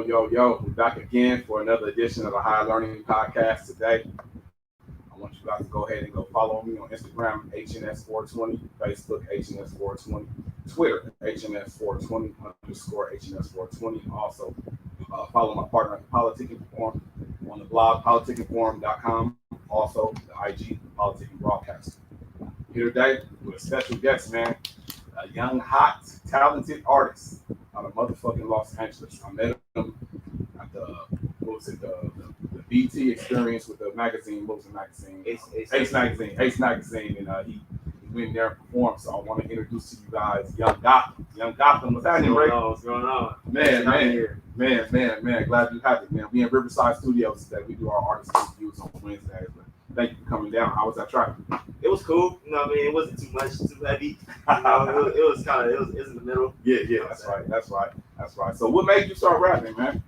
Yo. We're back again for another edition of the High Learning Podcast today. I want you guys to go ahead and go follow me on Instagram, HNS420, Facebook, HNS420, Twitter, HNS420, underscore HNS420. Also, follow my partner at the Politicking Forum on the blog, politickinforum.com. Also, the IG, Politicking Broadcast. Here today with a special guest, man. A young, hot, talented artist out of motherfucking Los Angeles. I met him at the BT experience with the magazine. What was the magazine? Ace Magazine, and he went there and performed. So I want to introduce to you guys Young Gotham. What's happening, Ray? What's going on? Man. Glad you have it, man. We in Riverside Studios today. We do our artist interviews on Wednesdays. But thank you for coming down. How was that track? It was cool. You know what I mean? It wasn't too much, too heavy. You know, it was in the middle. Yeah, that's right. So what made you start rapping, man?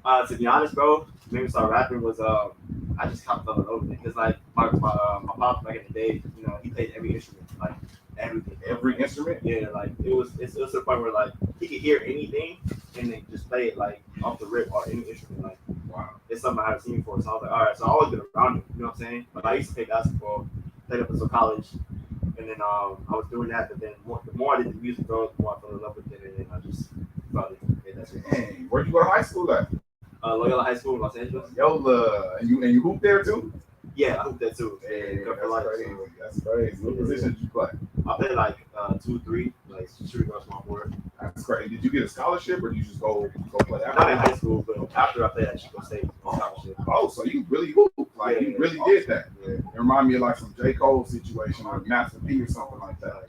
To be honest, bro, made me start rapping was I just kind of fell in love with it because like my pop back in the day, you know, he played every instrument, like everything. Every instrument? Yeah, like it's to the point where like he could hear anything and then just play it like off the rip or any instrument. Like wow, it's something I haven't seen before. So I was like, all right, so I always been around him. You know what I'm saying? But I used to play basketball, played up until college, and then I was doing that. But then the more I did the music, bro, the more I fell in love with it, and then I just felt it. And that's it. Dang, where'd you go to high school at? Loyola High School in Los Angeles. Yola, and you hooped there too? Yeah, I hooped there too. Hey, that's crazy. What position did you play? I played like 2-3, like shooting guard, small forward. That's great. Did you get a scholarship or did you just go play after? Not in high school, but after I played at Chico State scholarship. Oh, so you really hooped. Like you really did that. Yeah. It reminded me of like some J. Cole situation or Master P or something like that.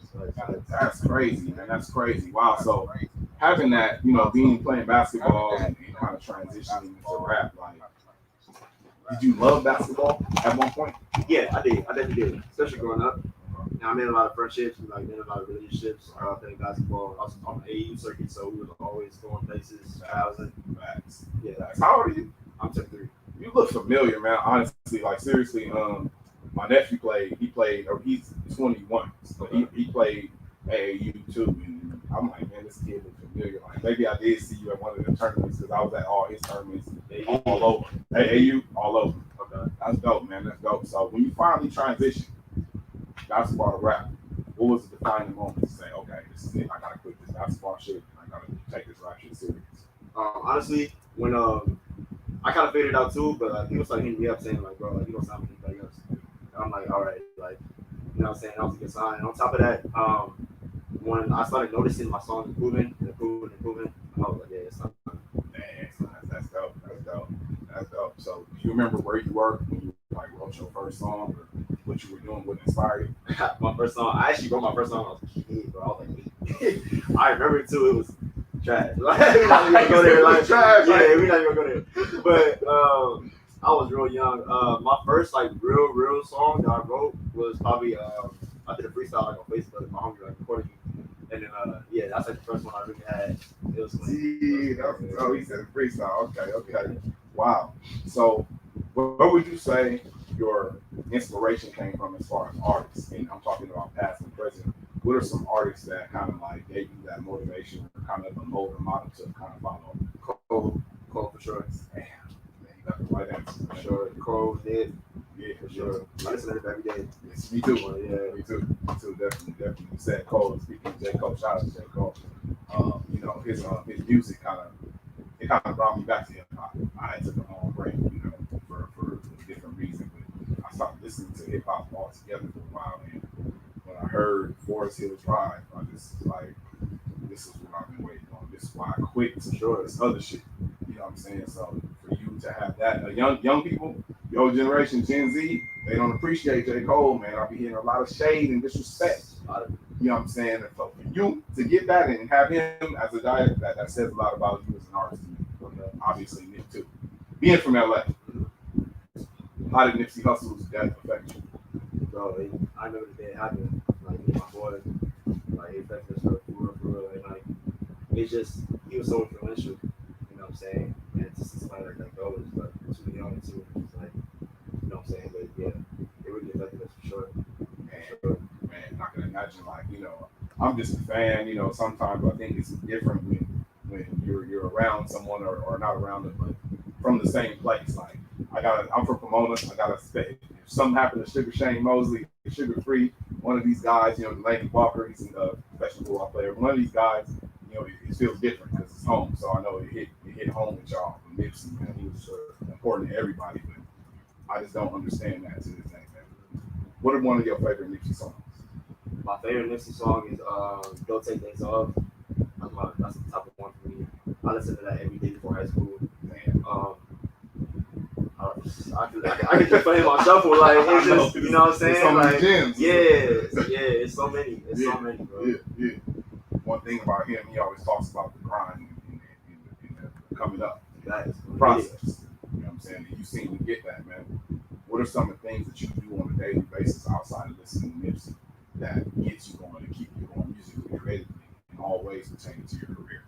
That's crazy, man. That's crazy. Wow. So having that, you know, playing basketball and kind of transitioning to rap, like, did you love basketball at one point? Yeah, I did. I definitely did, especially growing up. And I made a lot of friendships and like made a lot of relationships playing basketball. I was on the AU circuit, so we were always going places. Yeah. How old are you? I'm 23. You look familiar, man. Honestly, like seriously, my nephew he's 21, so he played AAU too. And I'm like, man, this kid looks familiar. Like maybe I did see you at one of the tournaments because I was at all his tournaments all over. AAU, all over. Okay, that's dope, man. That's dope. So when you finally transition basketball to rap, what was the defining moment to say, okay, this is it. I gotta quit this basketball shit. I gotta take this rap shit serious. Honestly, when I kind of figured it out too, but people started hitting me up saying like, bro, like you don't sound like anybody else. And I'm like, all right, like, you know what I'm saying? That was a good sign. And on top of that, when I started noticing my songs improving, I was like, yeah, it's not. That's dope. So do you remember where you were when you like wrote your first song or what you were doing, what inspired you? My first song, I actually wrote my first song when I was a kid, bro. I was like 8. I remember it too, it was trash. Like, we're not even gonna go there. Like, trash. Yeah, we're not even gonna go there. But I was real young. My first like real song that I wrote was probably I did a freestyle like on Facebook with my homie like recording you. And then yeah, that's like the first one I really had. It was he said freestyle. Okay. Wow. So what would you say your inspiration came from as far as artists? And I'm talking about past and present. What are some artists that kind of like gave you that motivation or kind of a mold or model to kind of follow? Cole for sure. Damn, man, you got the right answer. For sure. Cole did. Yeah, for sure. I listen to it every day. Yes, me too. Me too. Definitely. You said Cole. Speaking of J. Cole, shout out to J. Cole. You know, his music kind of brought me back to hip hop. I had took a long break, you know, for a different reason. But I stopped listening to hip hop altogether for a while, and when I heard Forest Hill Drive, I just was like, this is what I've been waiting on. This is why I quit. For sure, this other shit. You know what I'm saying? So for you to have that, young people, your generation, Gen Z, they don't appreciate J. Cole, man. I'll be hearing a lot of shade and disrespect. You know what I'm saying? And so for you to get that and have him as a guy, that says a lot about you as an artist. Obviously, Nick too. Being from LA, how did Nipsey Hussle's death affect you? Bro, I remember the day it happened. Like, me and my boy, like, it affected us for real. And like, it's just, he was so influential. You know what I'm saying? And just somebody like bro was like too young too. It's like, you know what I'm saying? But yeah, it really affected us for sure. Man, I can imagine, like, you know, I'm just a fan, you know, sometimes I think it's different when when you're around someone or not around them, but from the same place. Like I'm from Pomona. I gotta if something happened to Sugar Shane Mosley, Sugar Free, one of these guys, Laney Walker, he's a professional football player. One of these guys, it feels different because it's home. So I know it hit home with y'all. But Nipsey, man, he was important to everybody, but I just don't understand that to this day, man. What are one of your favorite Nipsey songs? My favorite Nipsey song is "Don't Take Days Off." That's the top one for me. I listen to that every day before high school. Man. I can just play it on shuffle, like it's just, you know what I'm saying? So many like gems. it's so many, so many, bro. Yeah. One thing about him, he always talks about the grind and the coming up. That's the process. You know what I'm saying? And you seem to get that, man. What are some of the things that you do on a daily basis outside of listening to Nipsey that gets you going to keep you going musically, creatively, in all ways pertaining to your career?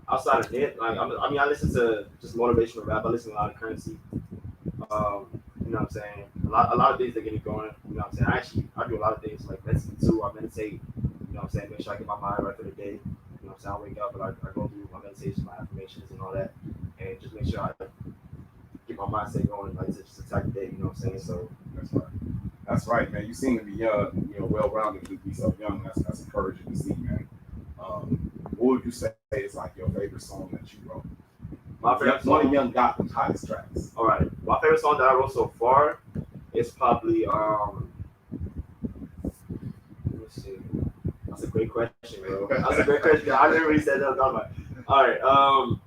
Outside of it, like I listen to just motivational rap. I listen to a lot of Currency. You know what I'm saying? A lot of things that get me going. You know what I'm saying? I do a lot of things like medicine too. I meditate. You know what I'm saying? Make sure I get my mind right for the day. You know what I'm saying? I wake up and I go through my meditation, my affirmations, and all that, and just make sure I get my mindset going, like to just attack the day. You know what I'm saying? So that's right, man. You seem to be well-rounded to be so young. That's encouraging to see, man. What would you say is like your favorite song that you wrote? My favorite song, one of Young Gotham's hottest tracks. All right, my favorite song that I wrote so far is probably let me see. That's a great question, bro. That's a great question. I never really said that. All right, I'm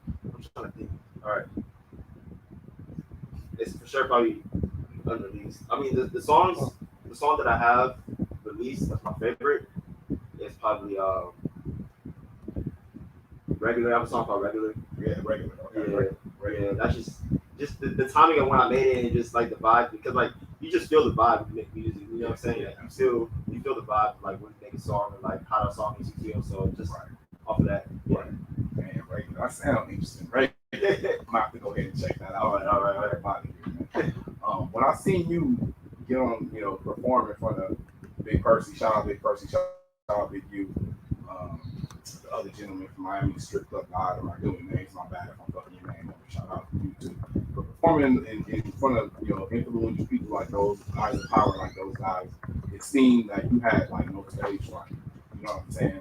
trying to think. All right, it's for sure probably unreleased. I mean, the song that I have released that's my favorite is probably Regular. I have a song called Regular. Yeah, Regular. Okay. Yeah. That's just the timing of when I made it and just like the vibe, because like you just feel the vibe when you make music. You know what I'm saying? Yeah. You feel the vibe like when you make a song and like how that song makes you feel. So just off of that. Yeah. Man, Regular. That sounds interesting. Right. I'm gonna have to go ahead and check that out. All right. Everybody here, man. When I seen you get on, perform in front of Big Percy, shout out Big Percy, shout out Big U. The other gentleman from Miami Strip Club God, or I do it, name's my bad if I'm fucking your name up. Shout out to you too. But performing in front of influential people like those guys of power, like those guys, it seemed that you had like no stage fright. You know what I'm saying?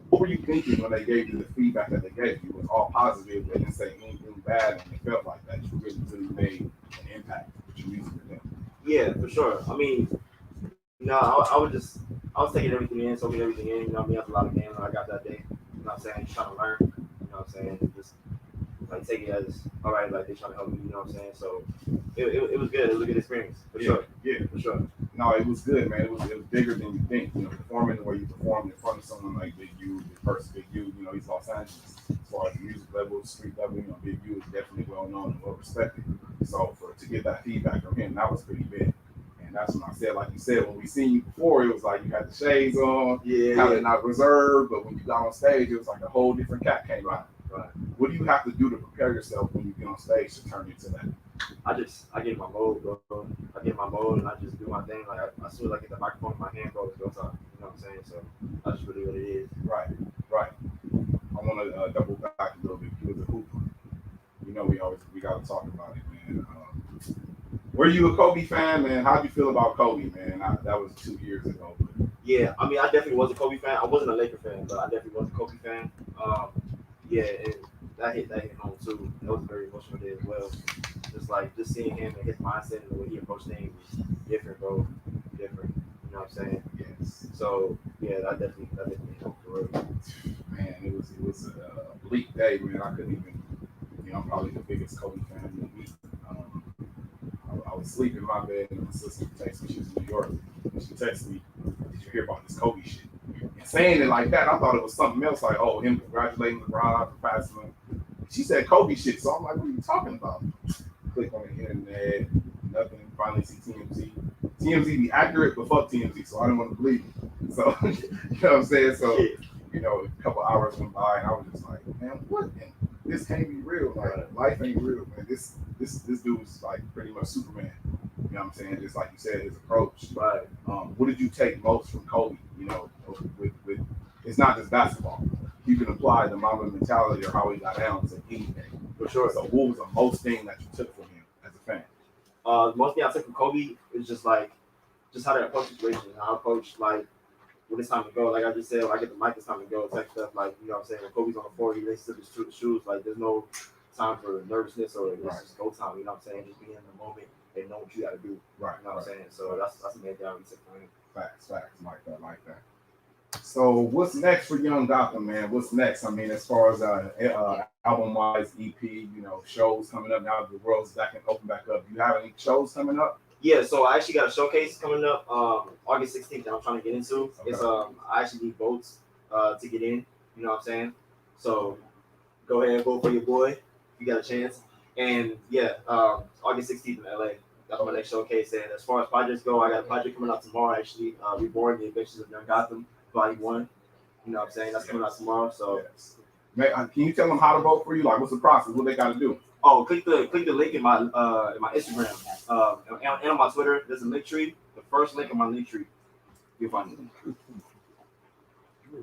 What were you thinking when they gave you the feedback that they gave you? It was all positive. They didn't say anything bad, and it felt like that you really made an impact with your music for them. Yeah, for sure. I mean, I was taking everything in, soaking everything in. You know what I mean? That's a lot of games I got that day. You know what I'm saying? Just trying to learn. You know what I'm saying? Just like take it as all right, like they trying to help me. You know what I'm saying? So it was good. It was a good experience for sure. Yeah, for sure. No, it was good, man. It was bigger than you think. Performing the way you performed in front of someone like Big U, Big Percy, Big U. He's Los Angeles as far as the music level, street level. Big U is definitely well known and well respected. So to get that feedback from him, that was pretty big. And that's when I said, like you said, when we seen you before, it was like you had the shades on, kind of not reserved, but when you got on stage, it was like a whole different cat came out. Right. What do you have to do to prepare yourself when you get on stage to turn into that? I get my mode, bro. I get my mode and I just do my thing. Like as soon as I get the microphone in my hand, bro, it goes on. You know what I'm saying? So that's just really what it is. Right. I want to double back a little bit. You was a hooper. We got to talk about it, man. Were you a Kobe fan, man? How'd you feel about Kobe, man? That was 2 years ago. But... Yeah, I mean, I definitely was a Kobe fan. I wasn't a Laker fan, but I definitely was a Kobe fan. Yeah, and that hit home too. That was a very emotional day as well. Just seeing him and his mindset and the way he approached things was different, bro. Different. You know what I'm saying? Yes. So yeah, that definitely hit home for real. Man, it was a bleak day, man. I couldn't even. I'm probably the biggest Kobe fan in the week. I was sleeping in my bed and my sister texted me. She was in New York. And she texted me, "Did you hear about this Kobe shit?" And saying it like that, I thought it was something else, like, oh, him congratulating LeBron for passing him. She said Kobe shit, so I'm like, what are you talking about? Click on the internet, nothing. Finally see TMZ. TMZ be accurate, but fuck TMZ, so I didn't want to believe it. So, you know what I'm saying? So, a couple hours went by, and I was just like, man, what? And this can't be real. Like, life ain't real, man. This dude's like pretty much Superman. You know what I'm saying? Just like you said, his approach. Right. What did you take most from Kobe? With it's not just basketball. you can apply the Mamba mentality or how he got down to anything. For sure. So what was the most thing that you took from him as a fan? Most thing I took from Kobe is just how to approach situations, how to approach like when it's time to go. Like I just said, when I get the mic, it's time to go. Type stuff like you know what I'm saying. When Kobe's on the floor, he laces up his shoes. Like there's no time for nervousness or it's just go time. You know what I'm saying? Just be in the moment and know what you got to do. Right. You know what I'm saying? So that's the main thing I would take from him. Facts, like that. So what's next for Young Gotham, man? What's next? I mean, as far as album-wise, EP, you know, shows coming up now. The world's open back up. Do you have any shows coming up? Yeah, so I actually got a showcase coming up August 16th that I'm trying to get into. Okay. It's I actually need votes to get in. You know what I'm saying? So go ahead and vote for your boy if you got a chance. And yeah, August 16th in LA. That's my next showcase. And as far as projects go, I got a project coming out tomorrow. Actually, Reborn: The Adventures of Young Gotham, Volume 1. You know what I'm saying? That's coming out tomorrow. So, yes. Can you tell them how to vote for you? Like, what's the process? What they got to do? Oh, click the link in my Instagram and on my Twitter. There's a link tree. The first link in my link tree, you'll find it.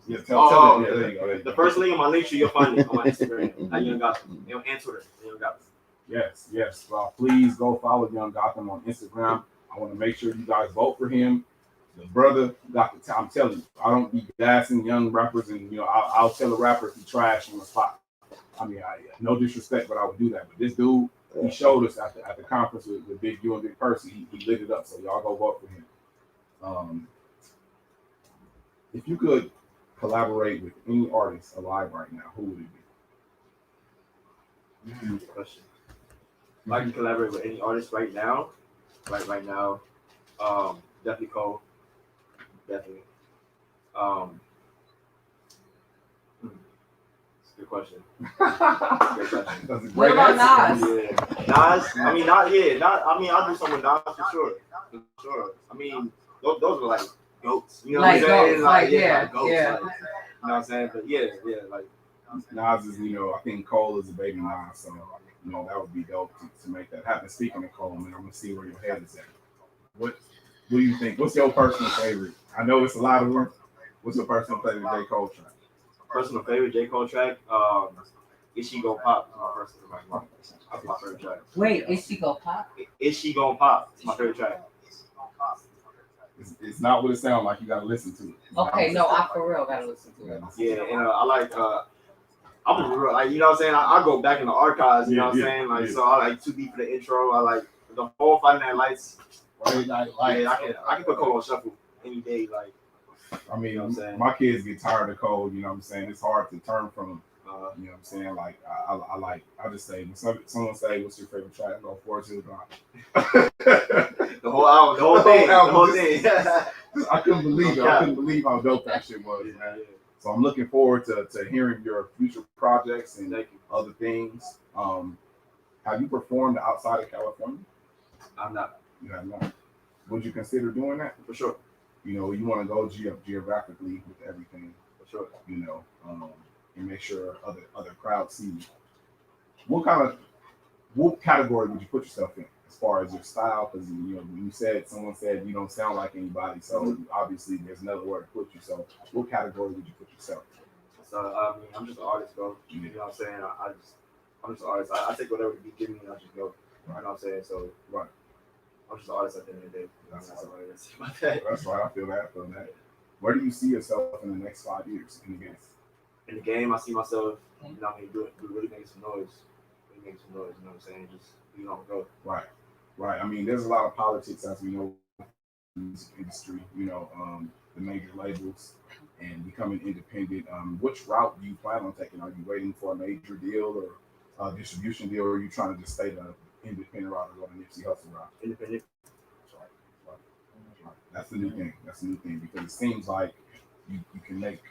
Yeah, tell them. Yeah, there you go. The first link in my link tree, you'll find it on my Instagram at Young Gotham and Twitter. Young Gotham. Yes. Please go follow Young Gotham on Instagram. I want to make sure you guys vote for him. The brother got the time. I'm telling you, I don't be gassing young rappers, and you know, I'll tell a rapper if he trash on the spot. I mean, no disrespect, but I would do that. But this dude, he showed us at the conference with Big U and Big Percy. He lit it up. So y'all go vote for him. If you could collaborate with any artist alive right now, who would it be? Good question. If I can collaborate with any artist right now, definitely Cole. Definitely. Good question. That's a What great about answer. Nas? Yeah. Nas. I mean, I'll do something with Nas for sure. I mean, those are like goats. You know Like what I'm saying? goats, Like, yeah. goats. Like, you know what I'm saying? But yeah, like Nas is, you know, I think Cole is a baby Nas, so you know that would be dope to make that happen. Speaking of Cole, man, I'm gonna see where your head is at. What do you think? What's your personal favorite? I know it's a lot of them. What's your personal favorite J. Cole track? Personal favorite J. Cole track, Is She Gon' Pop? That's my favorite track. Wait, Is She Gon' Pop? Is She Gon' Pop? It's my favorite track. It's not what it sounds like. You gotta listen to it. Okay, no, I for real gotta listen to it. Yeah, and I like I'm real, like, you know what I'm saying? I go back in the archives, you know what I'm saying? Like, so I like Too Deep for the intro. I like the whole Friday Night Lights. Yeah, I can put Cole on shuffle any day. Like, I mean, you know what I'm saying? My kids get tired of Cole. You know what I'm saying? It's hard to turn from him. You know what I'm saying? Like, I just say, when someone say, "What's your favorite track?" I go, "Forest Hill Drive." The whole album, the whole thing. I couldn't believe how dope that shit was, man. So I'm looking forward to hearing your future projects and other things. Have you performed outside of California? I'm not. You have not. Would you consider doing that? For sure. You know, you want to go geographically with everything. For sure. You know, and make sure other crowds see you. What category would you put yourself in as far as your style? Because, you know, someone said you don't sound like anybody, so obviously there's another word to put you. So what category would you put yourself in? So I mean, I'm just an artist, bro. You know what I'm saying? I'm just an artist. I take whatever you give me and I just go. You know what I'm saying? So Right. I'm just an artist at the end of the day. That's all I gotta say about right. That's right. I feel that. Where do you see yourself in the next 5 years in the game? In the game, I see myself, you know, I mean, really making some noise. You know what I'm saying? Just, you know, go. Right. I mean, there's a lot of politics, as we know, in the music industry, you know, the major labels and becoming independent. Which route do you plan on taking? Are you waiting for a major deal or a distribution deal, or are you trying to just stay the independent route or go the Nipsey Hussle route? Independent. Right. That's the new thing because it seems like you can make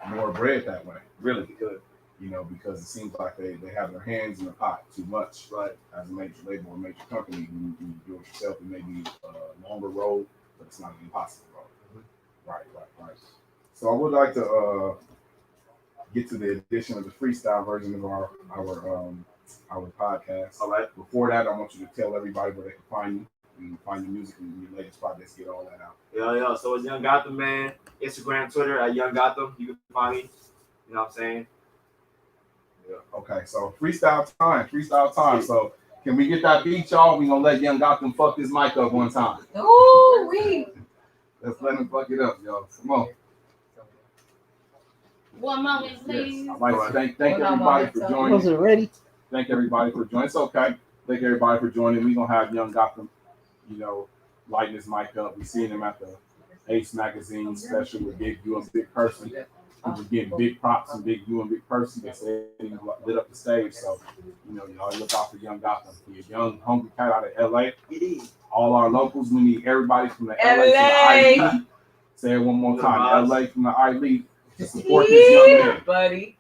more bread that way. Really good. You know, because it seems like they have their hands in the pot too much. Right. As a major label or major company, when you do it yourself, it may be a longer road, but it's not an impossible road. Mm-hmm. Right. So I would like to get to the addition of the freestyle version of our podcast. All right. Before that, I want you to tell everybody where they can find you. You can find your music and your latest projects, get all that out. Yeah. So it's Young Gotham, man. Instagram, Twitter at Young Gotham. You can find me. You know what I'm saying? Okay, so freestyle time. So can we get that beat, y'all? We gonna let Young Gotham fuck this mic up one time. Ooh, we. Let's let him fuck it up, y'all. Come on. One moment, please. Yes. I'd like to thank Hold on, everybody Mama. for joining. Wasn't ready. Thank everybody for joining. It's okay. Thank everybody for joining. We're gonna have Young Gotham, lighting his mic up. We seen him at the Ace Magazine special with Big U and Big Person. He was getting big props and Big U and Big Person. They said he lit up the stage. So, y'all look out for Young Gotham. He's a young, hungry cat out of LA. It is. All our locals, we need everybody from the LA to the I-League. Say it one more time. LA from the I-League to support this young man. Buddy.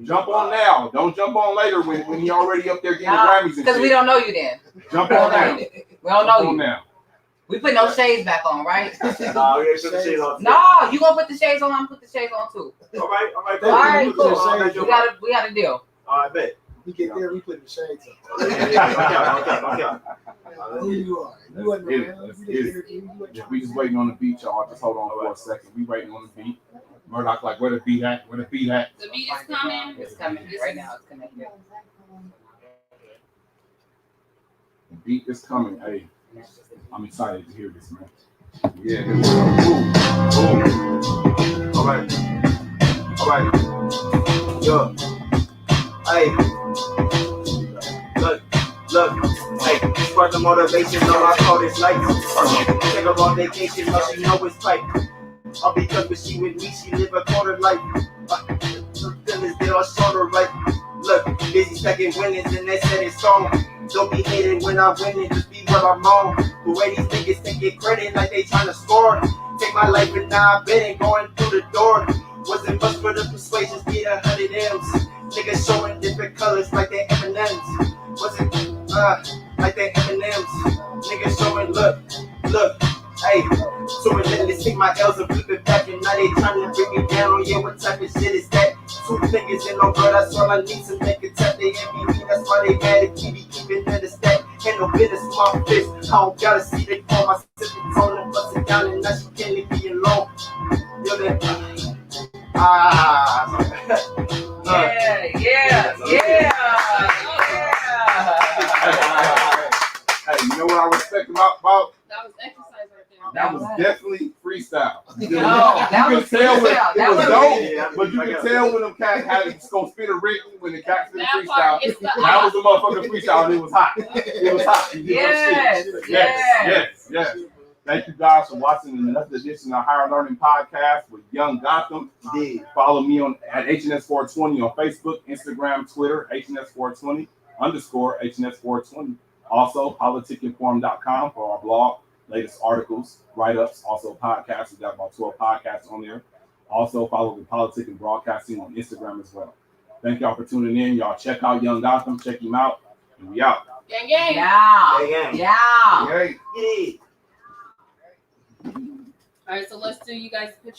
Jump on now. Don't jump on later when he already up there getting the Grammys and shit. Because we don't know you then. Jump on now. We don't know you. Now. We put no shades back on, right? No, we ain't put the shades on. No, you gonna put the shades on? I'm put the shades on too. All right, All right, cool. We got a deal. All right, bet. We get there, we put the shades on. Okay. Who you are? You wasn't around. Let's You get didn't it. interview. You wasn't Yeah, we just waiting on the beat, y'all. Just hold on for a second. We waiting on the beat. Murdoch, like, where the beat at? Where the beat at? The beat is coming. It's coming right now. It's coming. The beat is coming. Hey, I'm excited to hear this, man. Yeah, here we go. Boom. All right. Yo. Hey. Look. Hey, spark the motivation, all I call this life. Take her on vacation, now she know it's tight. All because when she with me, she live a quarter life. Her feelings, they all shorter, right? Look, busy stacking winnings and they said it's on. Don't be hating when I win it, just be what I'm on. The way these niggas think it credit like they tryna score. Take my life and now I've been going through the door. Wasn't much for the persuasions, need 100 M's. Niggas showing different colors like they M&M's. Wasn't like they M&M's. Niggas showing look, hey. So relentless, take my L's and flip it back, and now they trying to bring me down. Oh yeah, what type of shit is that? 2 fingers in no girl, that's all I need to make a tap. They envy me, that's why they mad if we be keeping in the stack. Ain't no business, my fist. I don't gotta see they call my sister tone and bust it down, and now she can't leave me alone. Yo, that Hey, you know what I respect about? That was exercise right there. That was definitely freestyle. You that can was tell freestyle. it That was was dope, but you can tell when them cats had to go spit a Rick when the cats did the That freestyle. part is the That was the motherfucking freestyle, and it was hot. It was hot. You did your shit. Yes. Thank you guys for watching another edition of Higher Learning Podcast with Young Gotham. Follow me at HNS420 on Facebook, Instagram, Twitter, HNS420 _ HNS420. Also, politickinform.com for our blog, latest articles, write-ups, also podcasts. We got about 12 podcasts on there. Also, follow the Politic and Broadcasting on Instagram as well. Thank y'all for tuning in. Y'all check out Young Gotham. Check him out. And we out. Gang, gang. Yeah. Yay. Yeah. All right, so let's do you guys picture.